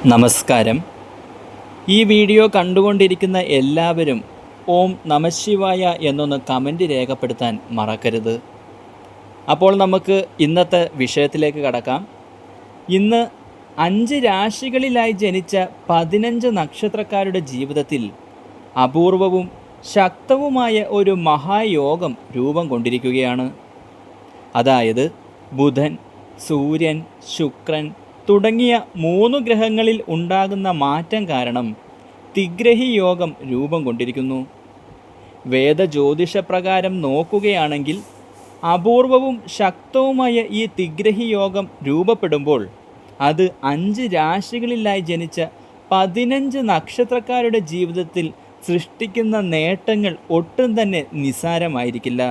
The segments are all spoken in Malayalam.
നമസ്കാരം. ഈ വീഡിയോ കണ്ടുകൊണ്ടിരിക്കുന്ന എല്ലാവരും ഓം നമഃശിവായ എന്നൊന്ന് കമൻറ്റ് രേഖപ്പെടുത്താൻ മറക്കരുത്. അപ്പോൾ നമുക്ക് ഇന്നത്തെ വിഷയത്തിലേക്ക് കടക്കാം. ഇന്ന് 5 രാശികളിലായി ജനിച്ച 15 നക്ഷത്രക്കാരുടെ ജീവിതത്തിൽ അപൂർവവും ശക്തവുമായ ഒരു മഹായോഗം രൂപം കൊണ്ടിരിക്കുകയാണ്. അതായത് ബുധൻ, സൂര്യൻ, ശുക്രൻ തുടങ്ങിയ 3 ഗ്രഹങ്ങളിൽ ഉണ്ടാകുന്ന മാറ്റം കാരണം തിഗ്രഹി യോഗം രൂപം കൊണ്ടിരിക്കുന്നു. വേദജ്യോതിഷപ്രകാരം നോക്കുകയാണെങ്കിൽ അപൂർവവും ശക്തവുമായ ഈ തിഗ്രഹി യോഗം രൂപപ്പെടുമ്പോൾ അത് 5 രാശികളിലായി ജനിച്ച 15 നക്ഷത്രക്കാരുടെ ജീവിതത്തിൽ സൃഷ്ടിക്കുന്ന നേട്ടങ്ങൾ ഒട്ടും തന്നെ നിസ്സാരമായിരിക്കില്ല.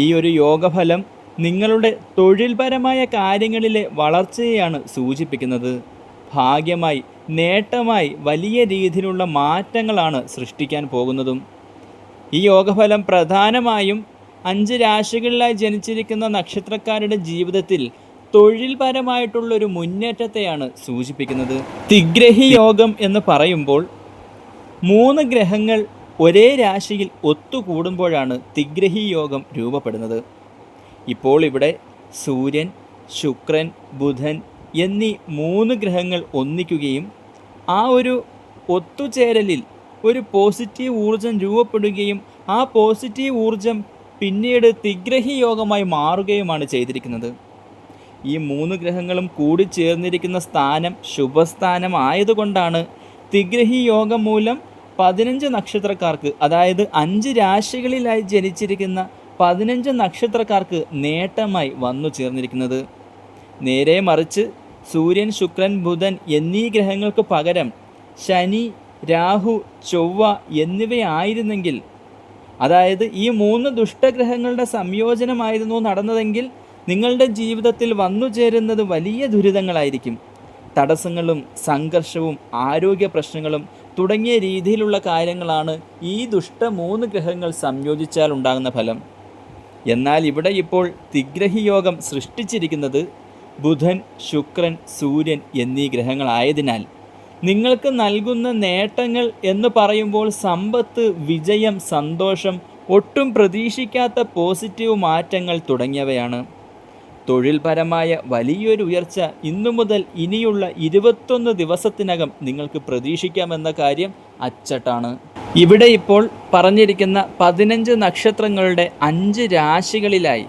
ഈ ഒരു യോഗഫലം നിങ്ങളുടെ തൊഴിൽപരമായ കാര്യങ്ങളിലെ വളർച്ചയെയാണ് സൂചിപ്പിക്കുന്നത്. ഭാഗ്യമായി, നേട്ടമായി വലിയ രീതിയിലുള്ള മാറ്റങ്ങളാണ് സൃഷ്ടിക്കാൻ പോകുന്നതും. ഈ യോഗഫലം പ്രധാനമായും 5 രാശികളിലായി ജനിച്ചിരിക്കുന്ന നക്ഷത്രക്കാരുടെ ജീവിതത്തിൽ തൊഴിൽപരമായിട്ടുള്ളൊരു മുന്നേറ്റത്തെയാണ് സൂചിപ്പിക്കുന്നത്. തിഗ്രഹി യോഗം എന്ന് പറയുമ്പോൾ 3 ഗ്രഹങ്ങൾ ഒരേ രാശിയിൽ ഒത്തുകൂടുമ്പോഴാണ് തിഗ്രഹി യോഗം രൂപപ്പെടുന്നത്. ഇപ്പോൾ ഇവിടെ സൂര്യൻ, ശുക്രൻ, ബുധൻ എന്നീ 3 ഗ്രഹങ്ങൾ ഒന്നിക്കുകയും ആ ഒരു ഒത്തുചേരലിൽ ഒരു പോസിറ്റീവ് ഊർജം രൂപപ്പെടുകയും ആ പോസിറ്റീവ് ഊർജം പിന്നീട് തിഗ്രഹി യോഗമായി മാറുകയുമാണ് ചെയ്തിരിക്കുന്നത്. ഈ 3 ഗ്രഹങ്ങളും കൂടിച്ചേർന്നിരിക്കുന്ന സ്ഥാനം ശുഭസ്ഥാനം ആയതുകൊണ്ടാണ് തിഗ്രഹി യോഗം മൂലം 15 നക്ഷത്രക്കാർക്ക്, അതായത് 5 രാശികളിലായി ജനിച്ചിരിക്കുന്ന 15 നക്ഷത്രക്കാർക്ക് നേട്ടമായി വന്നു ചേർന്നിരിക്കുന്നത്. നേരെ മറിച്ച് സൂര്യൻ, ശുക്രൻ, ബുധൻ എന്നീ ഗ്രഹങ്ങൾക്ക് പകരം ശനി, രാഹു, ചൊവ്വ എന്നിവയായിരുന്നെങ്കിൽ, അതായത് ഈ 3 ദുഷ്ടഗ്രഹങ്ങളുടെ സംയോജനമായിരുന്നു നടന്നതെങ്കിൽ നിങ്ങളുടെ ജീവിതത്തിൽ വന്നു ചേരുന്നത് വലിയ ദുരിതങ്ങളായിരിക്കും. തടസ്സങ്ങളും സംഘർഷവും ആരോഗ്യ പ്രശ്നങ്ങളും തുടങ്ങിയ രീതിയിലുള്ള കാര്യങ്ങളാണ് ഈ 3 ഗ്രഹങ്ങൾ സംയോജിച്ചാൽ ഉണ്ടാകുന്ന ഫലം. എന്നാൽ ഇവിടെ ഇപ്പോൾ തിഗ്രഹി യോഗം സൃഷ്ടിച്ചിരിക്കുന്നത് ബുധൻ, ശുക്രൻ, സൂര്യൻ എന്നീ ഗ്രഹങ്ങളായതിനാൽ നിങ്ങൾക്ക് നൽകുന്ന നേട്ടങ്ങൾ എന്ന് പറയുമ്പോൾ സമ്പത്ത്, വിജയം, സന്തോഷം, ഒട്ടും പ്രതീക്ഷിക്കാത്ത പോസിറ്റീവ് മാറ്റങ്ങൾ തുടങ്ങിയവയാണ്. തൊഴിൽപരമായ വലിയൊരു ഉയർച്ച ഇന്നു മുതൽ ഇനിയുള്ള 21 ദിവസത്തിനകം നിങ്ങൾക്ക് പ്രതീക്ഷിക്കാമെന്ന കാര്യം അച്ചട്ടാണ്. ഇവിടെ ഇപ്പോൾ പറഞ്ഞിരിക്കുന്ന 15 നക്ഷത്രങ്ങളുടെ 5 രാശികളിലായി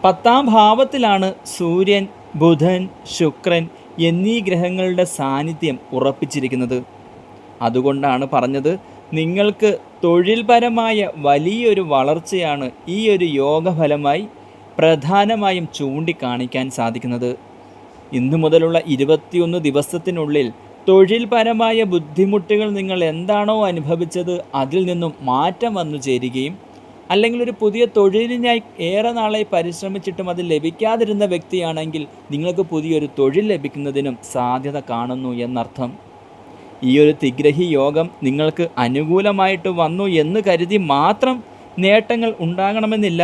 10ാം ഭാവത്തിലാണ് സൂര്യൻ, ബുധൻ, ശുക്രൻ എന്നീ ഗ്രഹങ്ങളുടെ സാന്നിധ്യം ഉറപ്പിച്ചിരിക്കുന്നത്. അതുകൊണ്ടാണ് പറഞ്ഞത്, നിങ്ങൾക്ക് തൊഴിൽപരമായ വലിയൊരു വളർച്ചയാണ് ഈ ഒരു യോഗഫലമായി പ്രധാനമായും ചൂണ്ടിക്കാണിക്കാൻ സാധിക്കുന്നത്. ഇന്നു മുതലുള്ള 21 ദിവസത്തിനുള്ളിൽ തൊഴിൽപരമായ ബുദ്ധിമുട്ടുകൾ നിങ്ങൾ എന്താണോ അനുഭവിച്ചത് അതിൽ നിന്നും മാറ്റം വന്നു ചേരുകയും, അല്ലെങ്കിൽ ഒരു പുതിയ തൊഴിലിനായി ഏറെ നാളായി പരിശ്രമിച്ചിട്ടും അത് ലഭിക്കാതിരുന്ന വ്യക്തിയാണെങ്കിൽ നിങ്ങൾക്ക് പുതിയൊരു തൊഴിൽ ലഭിക്കുന്നതിനും സാധ്യത കാണുന്നു എന്നർത്ഥം. ഈ ഒരു തിഗ്രഹി യോഗം നിങ്ങൾക്ക് അനുകൂലമായിട്ട് വന്നു എന്ന് കരുതി മാത്രം നേട്ടങ്ങൾ ഉണ്ടാകണമെന്നില്ല.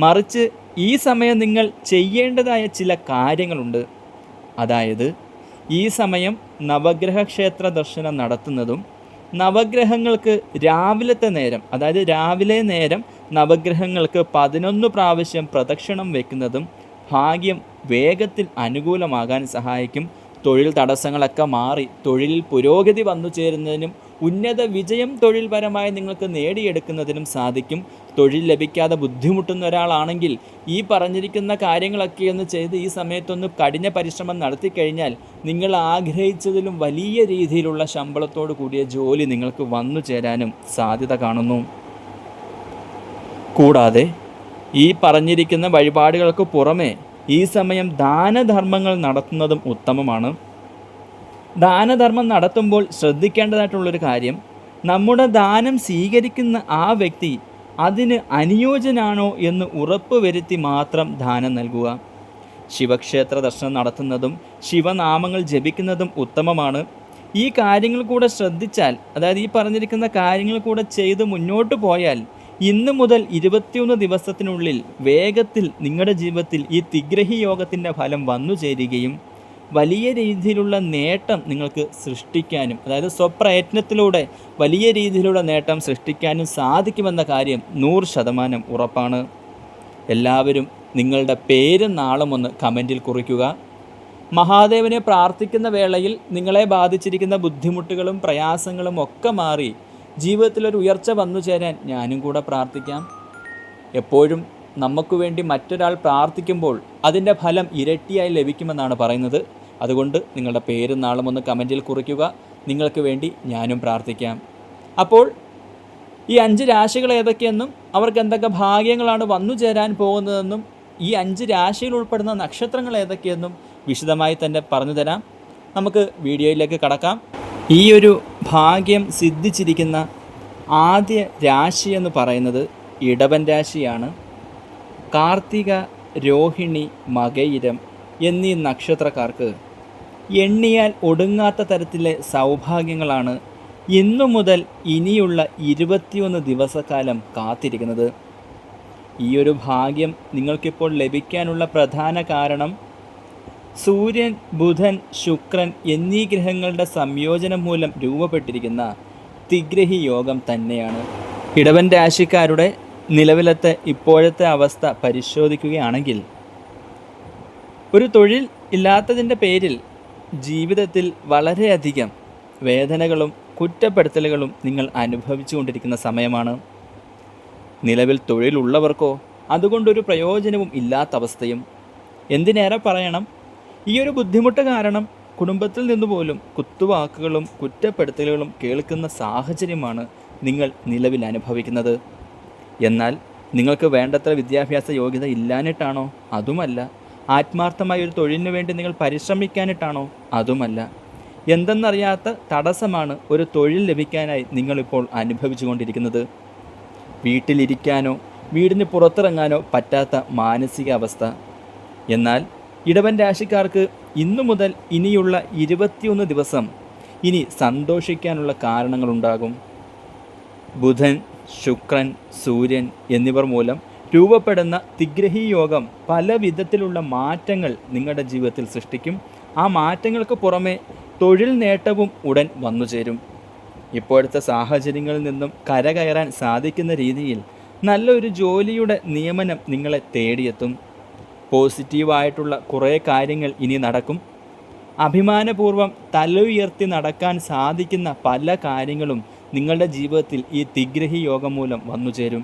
മറിച്ച് ഈ സമയം നിങ്ങൾ ചെയ്യേണ്ടതായ ചില കാര്യങ്ങളുണ്ട്. അതായത് ഈ സമയം നവഗ്രഹ ക്ഷേത്ര ദർശനം നടത്തുന്നതും, നവഗ്രഹങ്ങൾക്ക് രാവിലത്തെ നേരം, അതായത് രാവിലെ നേരം നവഗ്രഹങ്ങൾക്ക് 11 പ്രാവശ്യം പ്രദക്ഷിണം വയ്ക്കുന്നതും ഭാഗ്യം വേഗത്തിൽ അനുകൂലമാകാൻ സഹായിക്കും. തൊഴിൽ തടസ്സങ്ങളൊക്കെ മാറി തൊഴിലിൽ പുരോഗതി വന്നു ചേരുന്നതിനും ഉന്നത വിജയം തൊഴിൽപരമായി നിങ്ങൾക്ക് നേടിയെടുക്കുന്നതിനും സാധിക്കും. തൊഴിൽ ലഭിക്കാതെ ബുദ്ധിമുട്ടുന്ന ഒരാളാണെങ്കിൽ ഈ പറഞ്ഞിരിക്കുന്ന കാര്യങ്ങളൊക്കെ ഒന്ന് ചെയ്ത് ഈ സമയത്തൊന്ന് കഠിന പരിശ്രമം നടത്തിക്കഴിഞ്ഞാൽ നിങ്ങൾ ആഗ്രഹിച്ചതിലും വലിയ രീതിയിലുള്ള ശമ്പളത്തോടു കൂടിയ ജോലി നിങ്ങൾക്ക് വന്നു ചേരാനും സാധ്യത കാണുന്നു. കൂടാതെ ഈ പറഞ്ഞിരിക്കുന്ന വഴിപാടുകൾക്ക് പുറമെ ഈ സമയം ദാനധർമ്മങ്ങൾ നടത്തുന്നതും ഉത്തമമാണ്. ദാനധർമ്മം നടത്തുമ്പോൾ ശ്രദ്ധിക്കേണ്ടതായിട്ടുള്ളൊരു കാര്യം, നമ്മുടെ ദാനം സ്വീകരിക്കുന്ന ആ വ്യക്തി അതിന് അനുയോജ്യനാണോ എന്ന് ഉറപ്പ് വരുത്തി മാത്രം ദാനം നൽകുക. ശിവക്ഷേത്ര ദർശനം നടത്തുന്നതും ശിവനാമങ്ങൾ ജപിക്കുന്നതും ഉത്തമമാണ്. ഈ കാര്യങ്ങൾ കൂടെ ശ്രദ്ധിച്ചാൽ, അതായത് ഈ പറഞ്ഞിരിക്കുന്ന കാര്യങ്ങൾ കൂടെ ചെയ്ത് മുന്നോട്ട് പോയാൽ ഇന്ന് മുതൽ 21 ദിവസത്തിനുള്ളിൽ വേഗത്തിൽ നിങ്ങളുടെ ജീവിതത്തിൽ ഈ തിഗ്രഹി യോഗത്തിൻ്റെ ഫലം വന്നു ചേരുകയും വലിയ രീതിയിലുള്ള നേട്ടം നിങ്ങൾക്ക് സൃഷ്ടിക്കാനും, അതായത് സ്വപ്രയത്നത്തിലൂടെ വലിയ രീതിയിലുള്ള നേട്ടം സൃഷ്ടിക്കാനും സാധിക്കുമെന്ന കാര്യം 100% ഉറപ്പാണ്. എല്ലാവരും നിങ്ങളുടെ പേരും നാളും ഒന്ന് കമൻറ്റിൽ കുറിക്കുക. മഹാദേവനെ പ്രാർത്ഥിക്കുന്ന വേളയിൽ നിങ്ങളെ ബാധിച്ചിരിക്കുന്ന ബുദ്ധിമുട്ടുകളും പ്രയാസങ്ങളും ഒക്കെ മാറി ജീവിതത്തിലൊരു ഉയർച്ച വന്നു ചേരാൻ ഞാനും കൂടെ പ്രാർത്ഥിക്കാം. എപ്പോഴും നമുക്ക് വേണ്ടി മറ്റൊരാൾ പ്രാർത്ഥിക്കുമ്പോൾ അതിൻ്റെ ഫലം ഇരട്ടിയായി ലഭിക്കുമെന്നാണ് പറയുന്നത്. അതുകൊണ്ട് നിങ്ങളുടെ പേരും നാളും ഒന്ന് കമൻറ്റിൽ കുറിക്കുക. നിങ്ങൾക്ക് വേണ്ടി ഞാനും പ്രാർത്ഥിക്കാം. അപ്പോൾ ഈ 5 രാശികൾ ഏതൊക്കെയെന്നും അവർക്ക് എന്തൊക്കെ ഭാഗ്യങ്ങളാണ് വന്നു ചേരാൻ പോകുന്നതെന്നും ഈ 5 രാശിയിൽ ഉൾപ്പെടുന്ന നക്ഷത്രങ്ങൾ ഏതൊക്കെയെന്നും വിശദമായി തന്നെ പറഞ്ഞു തരാം. നമുക്ക് വീഡിയോയിലേക്ക് കടക്കാം. ഈ ഒരു ഭാഗ്യം സിദ്ധിച്ചിരിക്കുന്ന ആദ്യ രാശി എന്ന് പറയുന്നത് ഇടവൻ രാശിയാണ്. കാർത്തിക, രോഹിണി, മകയിരം എന്നീ നക്ഷത്രക്കാർക്ക് എണ്ണിയാൽ ഒടുങ്ങാത്ത തരത്തിലെ സൗഭാഗ്യങ്ങളാണ് ഇന്നു മുതൽ ഇനിയുള്ള 21 ദിവസക്കാലം കാത്തിരിക്കുന്നത്. ഈ ഒരു ഭാഗ്യം നിങ്ങൾക്കിപ്പോൾ ലഭിക്കാനുള്ള പ്രധാന കാരണം സൂര്യൻ, ബുധൻ, ശുക്രൻ എന്നീ ഗ്രഹങ്ങളുടെ സംയോജനം മൂലം രൂപപ്പെട്ടിരിക്കുന്ന തിഗ്രഹി യോഗം തന്നെയാണ്. ഇടവൻ രാശിക്കാരുടെ നിലവിലത്തെ ഇപ്പോഴത്തെ അവസ്ഥ പരിശോധിക്കുകയാണെങ്കിൽ, ഒരു തൊഴിൽ ഇല്ലാത്തതിൻ്റെ പേരിൽ ജീവിതത്തിൽ വളരെയധികം വേദനകളും കുറ്റപ്പെടുത്തലുകളും നിങ്ങൾ അനുഭവിച്ചു കൊണ്ടിരിക്കുന്ന സമയമാണ്. നിലവിൽ തൊഴിലുള്ളവർക്കോ അതുകൊണ്ടൊരു പ്രയോജനവും ഇല്ലാത്ത അവസ്ഥയും. എന്തിനേറെ പറയണം, ഈ ഒരു ബുദ്ധിമുട്ട് കാരണം കുടുംബത്തിൽ നിന്നുപോലും കുത്തുവാക്കുകളും കുറ്റപ്പെടുത്തലുകളും കേൾക്കുന്ന സാഹചര്യമാണ് നിങ്ങൾ നിലവിൽ അനുഭവിക്കുന്നത്. എന്നാൽ നിങ്ങൾക്ക് വേണ്ടത്ര വിദ്യാഭ്യാസ യോഗ്യത ഇല്ലാഞ്ഞിട്ടാണോ? അതുമല്ല. ആത്മാർത്ഥമായ ഒരു തൊഴിലിനു വേണ്ടി നിങ്ങൾ പരിശ്രമിക്കാനിട്ടാണോ? അതുമല്ല. എന്തെന്നറിയാത്ത തടസ്സമാണ് ഒരു തൊഴിൽ ലഭിക്കാനായി നിങ്ങളിപ്പോൾ അനുഭവിച്ചു കൊണ്ടിരിക്കുന്നത്. വീട്ടിലിരിക്കാനോ വീടിന് പുറത്തിറങ്ങാനോ പറ്റാത്ത മാനസികാവസ്ഥ. എന്നാൽ ഇടവൻ രാശിക്കാർക്ക് ഇന്നു മുതൽ ഇനിയുള്ള 21 ദിവസം ഇനി സന്തോഷിക്കാനുള്ള കാരണങ്ങളുണ്ടാകും. ബുധൻ, ശുക്രൻ, സൂര്യൻ എന്നിവർ മൂലം രൂപപ്പെടുന്ന തിഗ്രഹി യോഗം പല വിധത്തിലുള്ള മാറ്റങ്ങൾ നിങ്ങളുടെ ജീവിതത്തിൽ സൃഷ്ടിക്കും. ആ മാറ്റങ്ങൾക്ക് പുറമെ തൊഴിൽ നേട്ടവും ഉടൻ വന്നുചേരും. ഇപ്പോഴത്തെ സാഹചര്യങ്ങളിൽ നിന്നും കരകയറാൻ സാധിക്കുന്ന രീതിയിൽ നല്ലൊരു ജോലിയുടെ നിയമനം നിങ്ങളെ തേടിയെത്തും. പോസിറ്റീവായിട്ടുള്ള കുറേ കാര്യങ്ങൾ ഇനി നടക്കും. അഭിമാനപൂർവ്വം തല ഉയർത്തി നടക്കാൻ സാധിക്കുന്ന പല കാര്യങ്ങളും നിങ്ങളുടെ ജീവിതത്തിൽ ഈ തിഗ്രഹി യോഗം മൂലം വന്നുചേരും.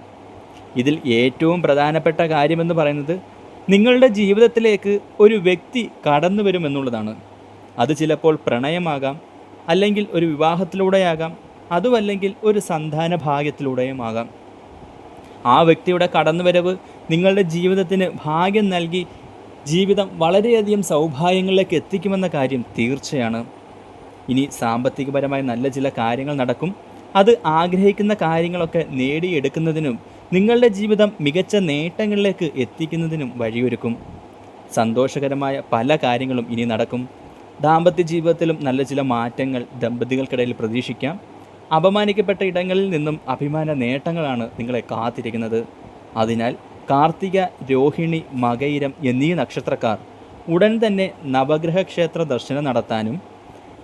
ഇതിൽ ഏറ്റവും പ്രധാനപ്പെട്ട കാര്യമെന്ന് പറയുന്നത് നിങ്ങളുടെ ജീവിതത്തിലേക്ക് ഒരു വ്യക്തി കടന്നു വരുമെന്നുള്ളതാണ്. അത് ചിലപ്പോൾ പ്രണയമാകാം, അല്ലെങ്കിൽ ഒരു വിവാഹത്തിലൂടെയാകാം, അതുമല്ലെങ്കിൽ ഒരു സന്താന ഭാഗ്യത്തിലൂടെയും ആകാം. ആ വ്യക്തിയുടെ കടന്നുവരവ് നിങ്ങളുടെ ജീവിതത്തിന് ഭാഗ്യം നൽകി ജീവിതം വളരെയധികം സൗഭാഗ്യങ്ങളിലേക്ക് എത്തിക്കുമെന്ന കാര്യം തീർച്ചയാണ്. ഇനി സാമ്പത്തികപരമായി നല്ല ചില കാര്യങ്ങൾ നടക്കും. അത് ആഗ്രഹിക്കുന്ന കാര്യങ്ങളൊക്കെ നേടിയെടുക്കുന്നതിനും നിങ്ങളുടെ ജീവിതം മികച്ച നേട്ടങ്ങളിലേക്ക് എത്തിക്കുന്നതിനും വഴിയൊരുക്കും. സന്തോഷകരമായ പല കാര്യങ്ങളും ഇനി നടക്കും. ദാമ്പത്യ ജീവിതത്തിലും നല്ല ചില മാറ്റങ്ങൾ ദമ്പതികൾക്കിടയിൽ പ്രതീക്ഷിക്കാം. അപമാനിക്കപ്പെട്ട ഇടങ്ങളിൽ നിന്നും അഭിമാന നേട്ടങ്ങളാണ് നിങ്ങളെ കാത്തിരിക്കുന്നത്. അതിനാൽ കാർത്തിക, രോഹിണി, മകയിരം എന്നീ നക്ഷത്രക്കാർ ഉടൻ തന്നെ നവഗ്രഹ ക്ഷേത്ര ദർശനം നടത്താനും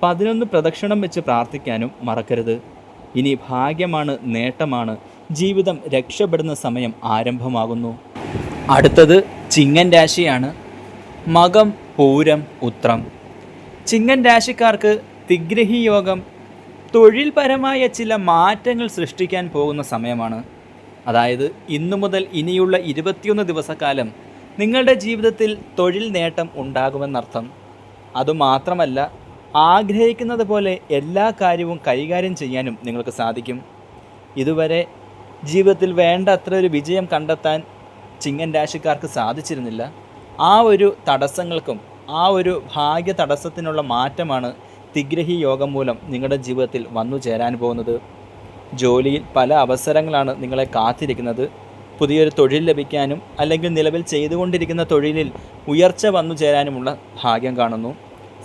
11 പ്രദക്ഷിണം വെച്ച് പ്രാർത്ഥിക്കാനും മറക്കരുത്. ഇനി ഭാഗ്യമാണ്, നേട്ടമാണ്, ജീവിതം രക്ഷപ്പെടുന്ന സമയം ആരംഭമാകുന്നു. അടുത്തത് ചിങ്ങൻ രാശിയാണ്. മകം, പൂരം, ഉത്രം. ചിങ്ങൻ രാശിക്കാർക്ക് തിഗ്രഹി യോഗം തൊഴിൽപരമായ ചില മാറ്റങ്ങൾ സൃഷ്ടിക്കാൻ പോകുന്ന സമയമാണ്. അതായത് ഇന്നു മുതൽ ഇനിയുള്ള 21 ദിവസക്കാലം നിങ്ങളുടെ ജീവിതത്തിൽ തൊഴിൽ നേട്ടം ഉണ്ടാകുമെന്നർത്ഥം. അതുമാത്രമല്ല, ആഗ്രഹിക്കുന്നത് പോലെ എല്ലാ കാര്യവും കൈകാര്യം ചെയ്യാനും നിങ്ങൾക്ക് സാധിക്കും. ഇതുവരെ ജീവിതത്തിൽ വേണ്ട അത്ര ഒരു വിജയം കണ്ടെത്താൻ ചിങ്ങൻ രാശിക്കാർക്ക് സാധിച്ചിരുന്നില്ല. ആ ഒരു തടസ്സങ്ങൾക്കും ആ ഒരു ഭാഗ്യ തടസ്സത്തിനുള്ള മാറ്റമാണ് തിഗ്രഹി യോഗം മൂലം നിങ്ങളുടെ ജീവിതത്തിൽ വന്നു ചേരാൻ പോകുന്നത്. ജോലിയിൽ പല അവസരങ്ങളാണ് നിങ്ങളെ കാത്തിരിക്കുന്നത്. പുതിയൊരു തൊഴിൽ ലഭിക്കാനും അല്ലെങ്കിൽ നിലവിൽ ചെയ്തുകൊണ്ടിരിക്കുന്ന തൊഴിലിൽ ഉയർച്ച വന്നു ചേരാനുമുള്ള ഭാഗ്യം കാണുന്നു.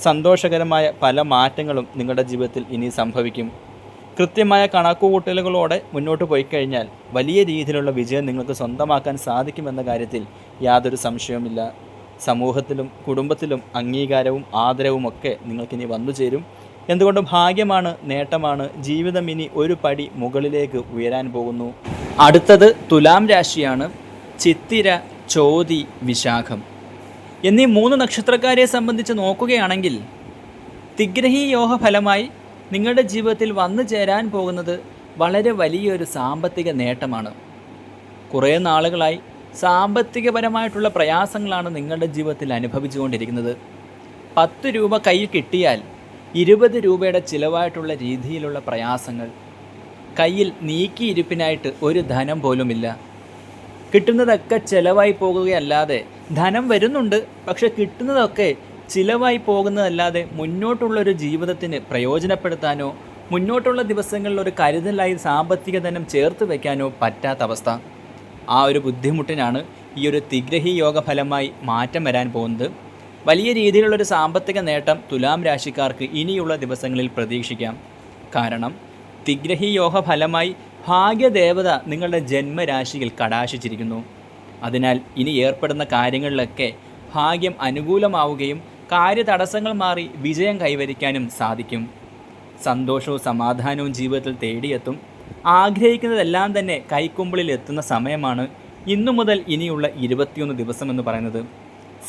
സന്തോഷകരമായ പല മാറ്റങ്ങളും നിങ്ങളുടെ ജീവിതത്തിൽ ഇനി സംഭവിക്കും. കൃത്യമായ കണക്കുകൂട്ടലുകളോടെ മുന്നോട്ട് പോയി കഴിഞ്ഞാൽ വലിയ രീതിയിലുള്ള വിജയം നിങ്ങൾക്ക് സ്വന്തമാക്കാൻ സാധിക്കുമെന്ന കാര്യത്തിൽ യാതൊരു സംശയവുമില്ല. സമൂഹത്തിലും കുടുംബത്തിലും അംഗീകാരവും ആദരവും ഒക്കെ നിങ്ങൾക്കിനി വന്നു ചേരും. എന്തുകൊണ്ടും ഭാഗ്യമാണ്, നേട്ടമാണ്. ജീവിതം ഇനി ഒരു പടി മുകളിലേക്ക് ഉയരാൻ പോകുന്നു. അടുത്തത് തുലാം രാശിയാണ്. ചിത്തിര, ചോതി, വിശാഖം എന്നീ 3 നക്ഷത്രക്കാരെ സംബന്ധിച്ച് നോക്കുകയാണെങ്കിൽ തിഗ്രഹി യോഗ ഫലമായി നിങ്ങളുടെ ജീവിതത്തിൽ വന്നു ചേരാൻ പോകുന്നത് വളരെ വലിയൊരു സാമ്പത്തിക നേട്ടമാണ്. കുറേ നാളുകളായി സാമ്പത്തികപരമായിട്ടുള്ള പ്രയാസങ്ങളാണ് നിങ്ങളുടെ ജീവിതത്തിൽ അനുഭവിച്ചുകൊണ്ടിരിക്കുന്നത്. 10 രൂപ കയ്യിൽ കിട്ടിയാൽ 20 രൂപയുടെ ചിലവായിട്ടുള്ള രീതിയിലുള്ള പ്രയാസങ്ങൾ. കയ്യിൽ നീക്കിയിരിപ്പിനായിട്ട് ഒരു ധനം പോലുമില്ല. കിട്ടുന്നതൊക്കെ ചിലവായി പോകുകയല്ലാതെ, ധനം വരുന്നുണ്ട് പക്ഷെ കിട്ടുന്നതൊക്കെ ചിലവായി പോകുന്നതല്ലാതെ മുന്നോട്ടുള്ളൊരു ജീവിതത്തിന് പ്രയോജനപ്പെടുത്താനോ മുന്നോട്ടുള്ള ദിവസങ്ങളിൽ ഒരു കരുതലായി സാമ്പത്തിക ധനം ചേർത്ത് വയ്ക്കാനോ പറ്റാത്ത അവസ്ഥ. ആ ഒരു ബുദ്ധിമുട്ടിനാണ് ഈ ഒരു തിഗ്രഹി യോഗ ഫലമായി മാറ്റം വരാൻ പോകുന്നത്. വലിയ രീതിയിലുള്ളൊരു സാമ്പത്തിക നേട്ടം തുലാം രാശിക്കാർക്ക് ഇനിയുള്ള ദിവസങ്ങളിൽ പ്രതീക്ഷിക്കാം. കാരണം തിഗ്രഹി യോഗ ഫലമായി ഭാഗ്യദേവത നിങ്ങളുടെ ജന്മരാശിയിൽ കടാക്ഷിച്ചിരിക്കുന്നു. അതിനാൽ ഇനി ഏർപ്പെടുന്ന കാര്യങ്ങളിലൊക്കെ ഭാഗ്യം അനുകൂലമാവുകയും കാര്യതടസ്സങ്ങൾ മാറി വിജയം കൈവരിക്കാനും സാധിക്കും. സന്തോഷവും സമാധാനവും ജീവിതത്തിൽ തേടിയെത്തും. ആഗ്രഹിക്കുന്നതെല്ലാം തന്നെ കൈക്കുമ്പിളിൽ എത്തുന്ന സമയമാണ് ഇന്നു മുതൽ ഇനിയുള്ള 21 ദിവസം എന്ന് പറയുന്നത്.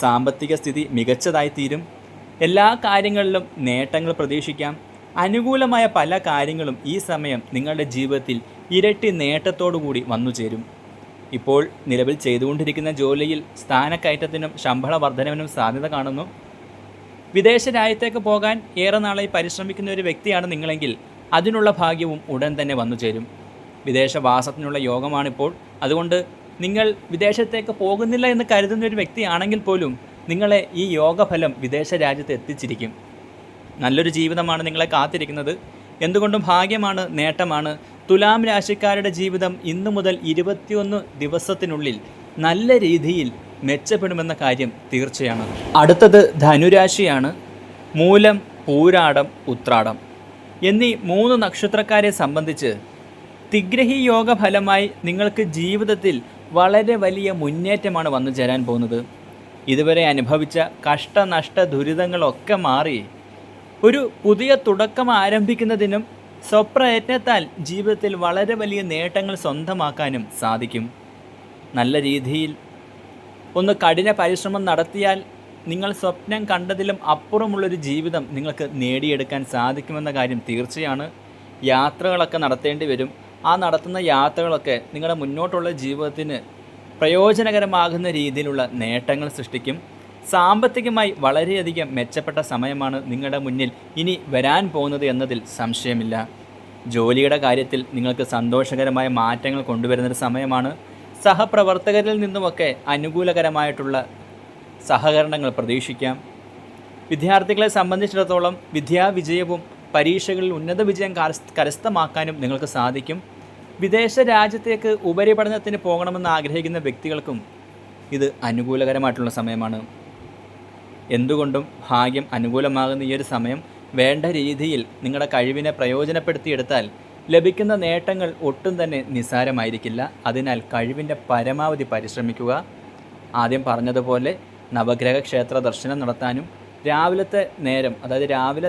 സാമ്പത്തിക സ്ഥിതി മികച്ചതായി തീരും. എല്ലാ കാര്യങ്ങളിലും നേട്ടങ്ങൾ പ്രതീക്ഷിക്കാം. അനുകൂലമായ പല കാര്യങ്ങളും ഈ സമയം നിങ്ങളുടെ ജീവിതത്തിൽ ഇരട്ടി നേട്ടത്തോടുകൂടി വന്നു ചേരും. ഇപ്പോൾ നിലവിൽ ചെയ്തുകൊണ്ടിരിക്കുന്ന ജോലിയിൽ സ്ഥാനക്കയറ്റത്തിനും ശമ്പള വർധനവിനും സാധ്യത കാണുന്നു. വിദേശ രാജ്യത്തേക്ക് പോകാൻ ഏറെ നാളായി പരിശ്രമിക്കുന്ന ഒരു വ്യക്തിയാണ് നിങ്ങളെങ്കിൽ അതിനുള്ള ഭാഗ്യവും ഉടൻ തന്നെ വന്നു ചേരും. വിദേശവാസത്തിനുള്ള യോഗമാണിപ്പോൾ. അതുകൊണ്ട് നിങ്ങൾ വിദേശത്തേക്ക് പോകുന്നില്ല എന്ന് കരുതുന്ന ഒരു വ്യക്തിയാണെങ്കിൽ പോലും നിങ്ങളെ ഈ യോഗഫലം വിദേശ രാജ്യത്ത് എത്തിച്ചിരിക്കും. നല്ലൊരു ജീവിതമാണ് നിങ്ങളെ കാത്തിരിക്കുന്നത്. എന്തുകൊണ്ടും ഭാഗ്യമാണ്, നേട്ടമാണ്. തുലാം രാശിക്കാരുടെ ജീവിതം ഇന്നു മുതൽ 21 ദിവസത്തിനുള്ളിൽ നല്ല രീതിയിൽ മെച്ചപ്പെടുമെന്ന കാര്യം തീർച്ചയാണ്. അടുത്തത് ധനുരാശിയാണ്. മൂലം, പൂരാടം, ഉത്രാടം എന്നീ 3 നക്ഷത്രക്കാരെ സംബന്ധിച്ച് തിഗ്രഹി യോഗ ഫലമായി നിങ്ങൾക്ക് ജീവിതത്തിൽ വളരെ വലിയ മുന്നേറ്റമാണ് വന്നു ചേരാൻ പോകുന്നത്. ഇതുവരെ അനുഭവിച്ച കഷ്ടനഷ്ട ദുരിതങ്ങളൊക്കെ മാറി ഒരു പുതിയ തുടക്കം ആരംഭിക്കുന്നതിനും സ്വപ്രയത്നത്താൽ ജീവിതത്തിൽ വളരെ വലിയ നേട്ടങ്ങൾ സ്വന്തമാക്കാനും സാധിക്കും. നല്ല രീതിയിൽ ഒന്ന് കഠിന പരിശ്രമം നടത്തിയാൽ നിങ്ങൾ സ്വപ്നം കണ്ടതിലും അപ്പുറമുള്ളൊരു ജീവിതം നിങ്ങൾക്ക് നേടിയെടുക്കാൻ സാധിക്കുമെന്ന കാര്യം തീർച്ചയാണ്. യാത്രകളൊക്കെ നടത്തേണ്ടി വരും. ആ നടത്തുന്ന യാത്രകളൊക്കെ നിങ്ങളുടെ മുന്നോട്ടുള്ള ജീവിതത്തിന് പ്രയോജനകരമാകുന്ന രീതിയിലുള്ള നേട്ടങ്ങൾ സൃഷ്ടിക്കും. സാമ്പത്തികമായി വളരെയധികം മെച്ചപ്പെട്ട സമയമാണ് നിങ്ങളുടെ മുന്നിൽ ഇനി വരാൻ പോകുന്നത് എന്നതിൽ സംശയമില്ല. ജോലിയുടെ കാര്യത്തിൽ നിങ്ങൾക്ക് സന്തോഷകരമായ മാറ്റങ്ങൾ കൊണ്ടുവരുന്നൊരു സമയമാണ്. സഹപ്രവർത്തകരിൽ നിന്നുമൊക്കെ അനുകൂലകരമായിട്ടുള്ള സഹകരണങ്ങൾ പ്രതീക്ഷിക്കാം. വിദ്യാർത്ഥികളെ സംബന്ധിച്ചിടത്തോളം വിദ്യാവിജയവും പരീക്ഷകളിൽ ഉന്നത വിജയം കരസ്ഥമാക്കാനും നിങ്ങൾക്ക് സാധിക്കും. വിദേശ രാജ്യത്തേക്ക് ഉപരിപഠനത്തിന് പോകണമെന്ന് ആഗ്രഹിക്കുന്ന വ്യക്തികൾക്കും ഇത് അനുകൂലകരമായിട്ടുള്ള സമയമാണ്. എന്തുകൊണ്ടും ഭാഗ്യം അനുകൂലമാകുന്ന ഈ ഒരു സമയം വേണ്ട രീതിയിൽ നിങ്ങളുടെ കഴിവിനെ പ്രയോജനപ്പെടുത്തിയെടുത്താൽ ലഭിക്കുന്ന നേട്ടങ്ങൾ ഒട്ടും തന്നെ നിസ്സാരമായിരിക്കില്ല. അതിനാൽ കഴിവിൻ്റെ പരമാവധി പരിശ്രമിക്കുക. ആദ്യം പറഞ്ഞതുപോലെ നവഗ്രഹ ക്ഷേത്ര ദർശനം നടത്താനും രാവിലെ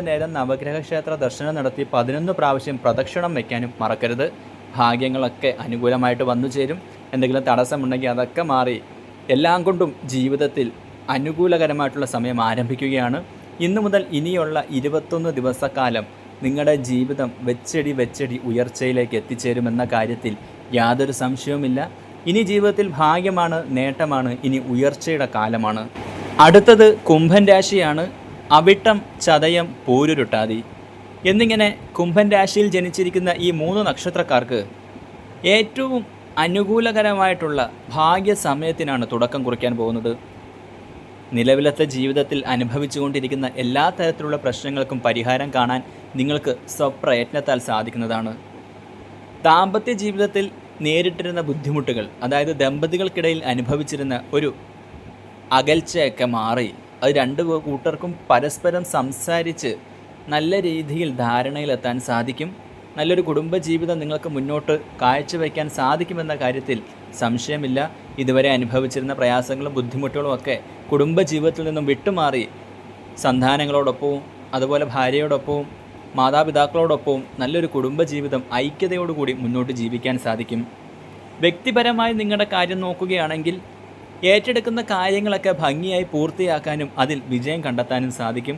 നേരം നവഗ്രഹ ക്ഷേത്ര ദർശനം നടത്തി 11 പ്രാവശ്യം പ്രദക്ഷിണം വയ്ക്കാനും മറക്കരുത്. ഭാഗ്യങ്ങളൊക്കെ അനുകൂലമായിട്ട് വന്നു ചേരും. എന്തെങ്കിലും തടസ്സമുണ്ടെങ്കിൽ അതൊക്കെ മാറി എല്ലാം കൊണ്ടും ജീവിതത്തിൽ അനുകൂലകരമായിട്ടുള്ള സമയം ആരംഭിക്കുകയാണ്. ഇന്നു മുതൽ ഇനിയുള്ള 21 ദിവസക്കാലം നിങ്ങളുടെ ജീവിതം വെച്ചടി ഉയർച്ചയിലേക്ക് എത്തിച്ചേരുമെന്ന കാര്യത്തിൽ യാതൊരു സംശയവുമില്ല. ഇനി ജീവിതത്തിൽ ഭാഗ്യമാണ്, നേട്ടമാണ്, ഇനി ഉയർച്ചയുടെ കാലമാണ്. അടുത്തത് കുംഭൻ രാശിയാണ്. അവിട്ടം, ചതയം, പൂരുരുട്ടാതി എന്നിങ്ങനെ കുംഭൻ രാശിയിൽ ജനിച്ചിരിക്കുന്ന ഈ 3 നക്ഷത്രക്കാർക്ക് ഏറ്റവും അനുകൂലകരമായിട്ടുള്ള ഭാഗ്യ സമയത്തിനാണ് തുടക്കം കുറിക്കാൻ പോകുന്നത്. നിലവിലത്തെ ജീവിതത്തിൽ അനുഭവിച്ചുകൊണ്ടിരിക്കുന്ന എല്ലാ തരത്തിലുള്ള പ്രശ്നങ്ങൾക്കും പരിഹാരം കാണാൻ നിങ്ങൾക്ക് സ്വപ്രയത്നത്താൽ സാധിക്കുന്നതാണ്. ദാമ്പത്യ ജീവിതത്തിൽ നേരിട്ടിരുന്ന ബുദ്ധിമുട്ടുകൾ, അതായത് ദമ്പതികൾക്കിടയിൽ അനുഭവിച്ചിരുന്ന ഒരു അകൽച്ചയൊക്കെ മാറി അത് 2 കൂട്ടർക്കും പരസ്പരം സംസാരിച്ച് നല്ല രീതിയിൽ ധാരണയിലെത്താൻ സാധിക്കും. നല്ലൊരു കുടുംബജീവിതം നിങ്ങൾക്ക് മുന്നോട്ട് കാഴ്ചവെക്കാൻ സാധിക്കുമെന്ന കാര്യത്തിൽ സംശയമില്ല, ഇതുവരെ അനുഭവിച്ചിരുന്ന പ്രയാസങ്ങളും ബുദ്ധിമുട്ടുകളും ഒക്കെ കുടുംബജീവിതത്തിൽ നിന്നും വിട്ടുമാറി സന്താനങ്ങളോടൊപ്പവും അതുപോലെ ഭാര്യയോടൊപ്പവും മാതാപിതാക്കളോടൊപ്പവും നല്ലൊരു കുടുംബജീവിതം ഐക്യതയോടുകൂടി മുന്നോട്ട് ജീവിക്കാൻ സാധിക്കും. വ്യക്തിപരമായി നിങ്ങളുടെ കാര്യം നോക്കുകയാണെങ്കിൽ ഏറ്റെടുക്കുന്ന കാര്യങ്ങളൊക്കെ ഭംഗിയായി പൂർത്തിയാക്കാനും അതിൽ വിജയം കണ്ടെത്താനും സാധിക്കും.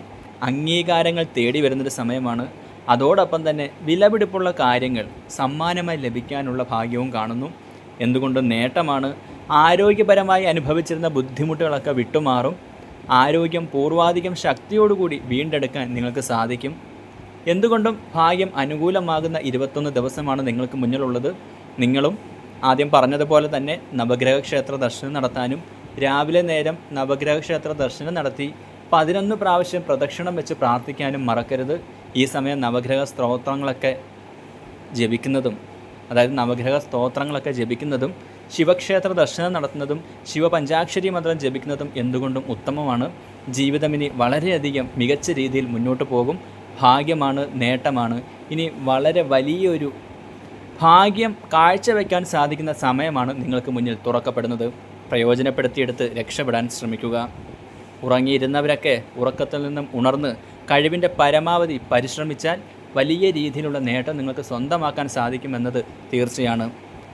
അംഗീകാരങ്ങൾ തേടി വരുന്നൊരു സമയമാണ്. അതോടൊപ്പം തന്നെ വിലപിടിപ്പുള്ള കാര്യങ്ങൾ സമ്മാനമായി ലഭിക്കാനുള്ള ഭാഗ്യവും കാണുന്നു. എന്തുകൊണ്ടും നേട്ടമാണ്. ആരോഗ്യപരമായി അനുഭവിച്ചിരുന്ന ബുദ്ധിമുട്ടുകളൊക്കെ വിട്ടുമാറും. ആരോഗ്യം പൂർവാധികം ശക്തിയോടുകൂടി വീണ്ടെടുക്കാൻ നിങ്ങൾക്ക് സാധിക്കും. എന്തുകൊണ്ടും ഭാഗ്യം അനുകൂലമാകുന്ന 21 ദിവസമാണ് നിങ്ങൾക്ക് മുന്നിലുള്ളത്. നിങ്ങളും ആദ്യം പറഞ്ഞതുപോലെ തന്നെ നവഗ്രഹ ക്ഷേത്ര ദർശനം നടത്താനും രാവിലെ നേരം നവഗ്രഹ ക്ഷേത്ര ദർശനം നടത്തി 11 പ്രാവശ്യം പ്രദക്ഷിണം വെച്ച് പ്രാർത്ഥിക്കാനും മറക്കരുത്. ഈ സമയം നവഗ്രഹ സ്തോത്രങ്ങളൊക്കെ ജപിക്കുന്നതും ശിവക്ഷേത്ര ദർശനം നടത്തുന്നതും ശിവപഞ്ചാക്ഷരി മന്ത്രം ജപിക്കുന്നതും എന്തുകൊണ്ടും ഉത്തമമാണ്. ജീവിതമിനി വളരെയധികം മികച്ച രീതിയിൽ മുന്നോട്ട് പോകും. ഭാഗ്യമാണ്, നേട്ടമാണ്. ഇനി വളരെ വലിയൊരു ഭാഗ്യം കാഴ്ചവെക്കാൻ സാധിക്കുന്ന സമയമാണ് നിങ്ങൾക്ക് മുന്നിൽ തുറക്കപ്പെടുന്നത്. പ്രയോജനപ്പെടുത്തിയെടുത്ത് രക്ഷപ്പെടാൻ ശ്രമിക്കുക. ഉറങ്ങിയിരുന്നവരൊക്കെ ഉറക്കത്തിൽ നിന്നും ഉണർന്ന് കഴിവിൻ്റെ പരമാവധി പരിശ്രമിച്ചാൽ വലിയ രീതിയിലുള്ള നേട്ടം നിങ്ങൾക്ക് സ്വന്തമാക്കാൻ സാധിക്കുമെന്നത് തീർച്ചയാണ്.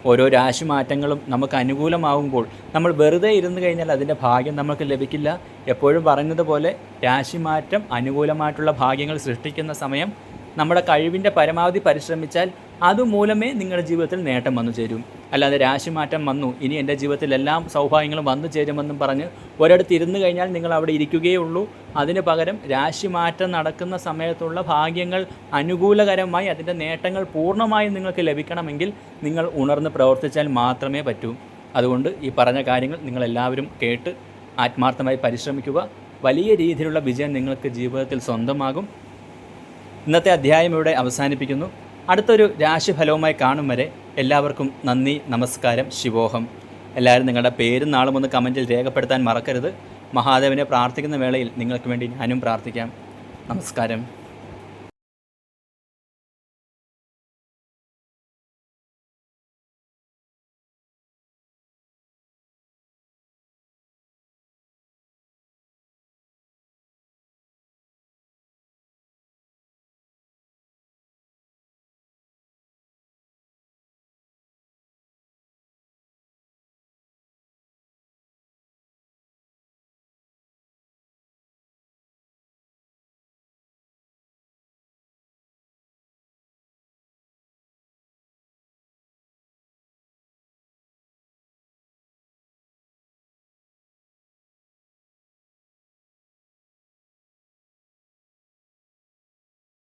ഓരോ രാശിമാറ്റങ്ങളും നമുക്ക് അനുകൂലമാകുമ്പോൾ നമ്മൾ വെറുതെ ഇരുന്ന് കഴിഞ്ഞാൽ അതിൻ്റെ ഭാഗ്യം നമുക്ക് ലഭിക്കില്ല. എപ്പോഴും പറയുന്നതുപോലെ രാശിമാറ്റം അനുകൂലമായിട്ടുള്ള ഭാഗ്യങ്ങൾ സൃഷ്ടിക്കുന്ന സമയം നമ്മുടെ കഴിവിൻ്റെ പരമാവധി പരിശ്രമിച്ചാൽ അതുമൂലമേ നിങ്ങളുടെ ജീവിതത്തിൽ നേട്ടം വന്നു ചേരും. അല്ലാതെ രാശിമാറ്റം വന്നു, ഇനി എൻ്റെ ജീവിതത്തിൽ എല്ലാം സൗഭാഗ്യങ്ങളും വന്നു ചേരുമെന്നും പറഞ്ഞ് ഒരിടത്ത് ഇരുന്ന് കഴിഞ്ഞാൽ നിങ്ങൾ അവിടെ ഇരിക്കുകയേ ഉള്ളൂ. അതിന് പകരം രാശിമാറ്റം നടക്കുന്ന സമയത്തുള്ള ഭാഗ്യങ്ങൾ അനുകൂലകരമായി അതിൻ്റെ നേട്ടങ്ങൾ പൂർണ്ണമായും നിങ്ങൾക്ക് ലഭിക്കണമെങ്കിൽ നിങ്ങൾ ഉണർന്ന് പ്രവർത്തിച്ചാൽ മാത്രമേ പറ്റൂ. അതുകൊണ്ട് ഈ പറഞ്ഞ കാര്യങ്ങൾ നിങ്ങളെല്ലാവരും കേട്ട് ആത്മാർത്ഥമായി പരിശ്രമിക്കുക. വലിയ രീതിയിലുള്ള വിജയം നിങ്ങൾക്ക് ജീവിതത്തിൽ സ്വന്തമാകും. ഇന്നത്തെ അധ്യായം ഇവിടെ അവസാനിപ്പിക്കുന്നു. അടുത്തൊരു രാശിഫലവുമായി കാണും വരെ എല്ലാവർക്കും നന്ദി, നമസ്കാരം, ശിവോഹം. എല്ലാവരും നിങ്ങളുടെ പേരും നാളും ഒന്ന് കമൻറ്റിൽ രേഖപ്പെടുത്താൻ മറക്കരുത്. മഹാദേവനെ പ്രാർത്ഥിക്കുന്ന വേളയിൽ നിങ്ങൾക്ക് വേണ്ടി ഞാനും പ്രാർത്ഥിക്കാം. നമസ്കാരം.